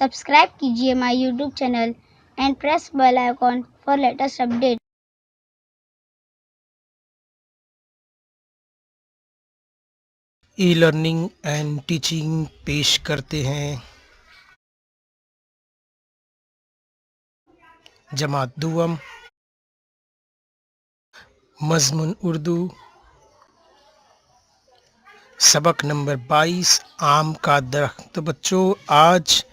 Subscribe कीजिए my YouTube channel and press bell icon for latest update. E learning and teaching पेश करते हैं जमात दुआम मज़मून उर्दू सबक नंबर 22 आम का दरख्त। तो बच्चों, आज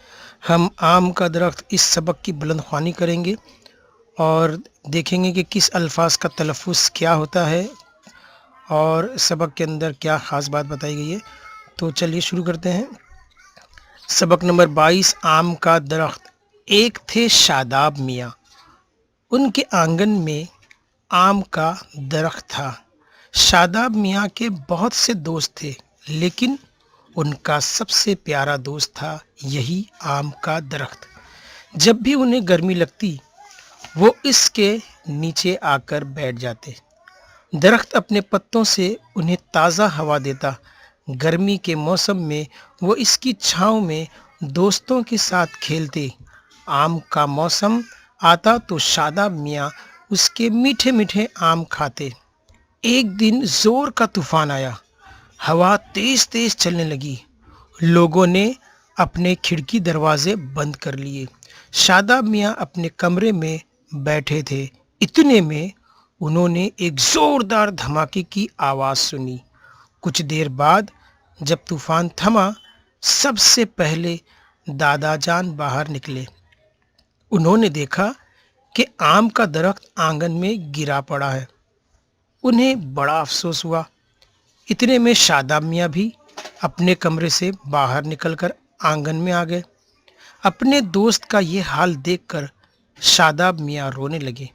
हम आम का दरख्त इस सबक की बुलंदख्वानी करेंगे और देखेंगे कि किस अल्फाज का तलफ़ुज़ क्या होता है और सबक के अंदर क्या ख़ास बात बताई गई है। तो चलिए शुरू करते हैं। सबक नंबर 22 आम का दरख्त। एक थे शादाब मियाँ, उनके आंगन में आम का दरख्त था। शादाब मियाँ के बहुत से दोस्त थे, लेकिन उनका सबसे प्यारा दोस्त था यही आम का दरख्त। जब भी उन्हें गर्मी लगती, वो इसके नीचे आकर बैठ जाते। दरख्त अपने पत्तों से उन्हें ताज़ा हवा देता। गर्मी के मौसम में वो इसकी छाँव में दोस्तों के साथ खेलते। आम का मौसम आता तो शादाब मियाँ उसके मीठे मीठे आम खाते। एक दिन जोर का तूफान आया, हवा तेज तेज चलने लगी। लोगों ने अपने खिड़की दरवाजे बंद कर लिए। शादाब मियाँ अपने कमरे में बैठे थे। इतने में उन्होंने एक जोरदार धमाके की आवाज़ सुनी। कुछ देर बाद जब तूफान थमा, सबसे पहले दादा जान बाहर निकले। उन्होंने देखा कि आम का दरख्त आंगन में गिरा पड़ा है। उन्हें बड़ा अफसोस हुआ। इतने में शादाब मियाँ भी अपने कमरे से बाहर निकलकर आंगन में आ गए। अपने दोस्त का ये हाल देखकर शादाब मियाँ रोने लगे।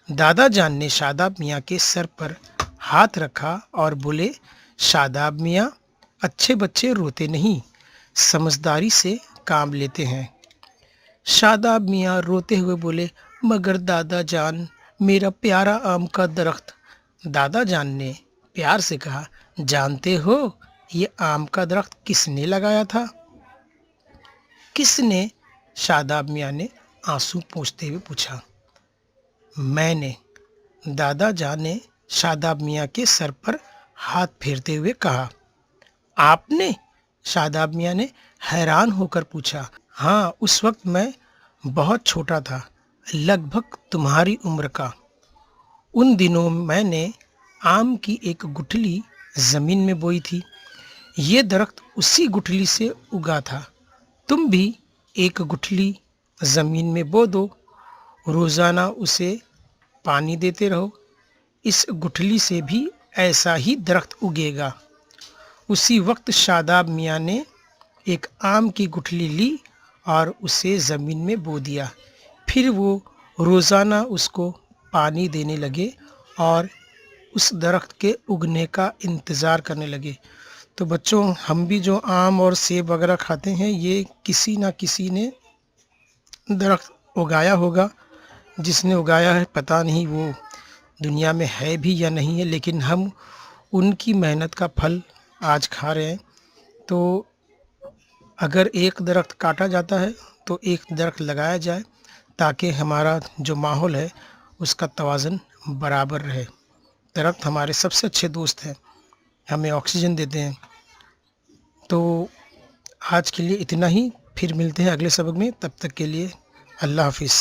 दादा जान ने शादाब मियाँ के सर पर हाथ रखा और बोले, शादाब मियाँ, अच्छे बच्चे रोते नहीं, समझदारी से काम लेते हैं। शादाब मियाँ रोते हुए बोले, मगर दादा जान, मेरा प्यारा आम का दरख्त। दादा जान ने प्यार से कहा, जानते हो ये आम का दरख्त किसने लगाया था? किसने? शादाब मियाँ ने आंसू पोंछते हुए पूछा। मैंने, दादा जान ने शादाब मियाँ के सर पर हाथ फेरते हुए कहा। आपने? शादाब मियाँ ने हैरान होकर पूछा। हाँ, उस वक्त मैं बहुत छोटा था, लगभग तुम्हारी उम्र का। उन दिनों मैंने आम की एक गुठली ज़मीन में बोई थी। ये दरख्त उसी गुठली से उगा था। तुम भी एक गुठली ज़मीन में बो दो, रोज़ाना उसे पानी देते रहो, इस गुठली से भी ऐसा ही दरख्त उगेगा। उसी वक्त शादाब मियाँ ने एक आम की गुठली ली और उसे ज़मीन में बो दिया। फिर वो रोज़ाना उसको पानी देने लगे और उस दरख्त के उगने का इंतज़ार करने लगे। तो बच्चों, हम भी जो आम और सेब वगैरह खाते हैं, ये किसी ना किसी ने दरख्त उगाया होगा। जिसने उगाया है पता नहीं वो दुनिया में है भी या नहीं है, लेकिन हम उनकी मेहनत का फल आज खा रहे हैं। तो अगर एक दरख्त काटा जाता है तो एक दरख्त लगाया जाए, ताकि हमारा जो माहौल है उसका तवाज़ुन बराबर रहे। दरख्त हमारे सबसे अच्छे दोस्त हैं, हमें ऑक्सीजन देते हैं। तो आज के लिए इतना ही, फिर मिलते हैं अगले सबक में। तब तक के लिए अल्लाह हाफिज़।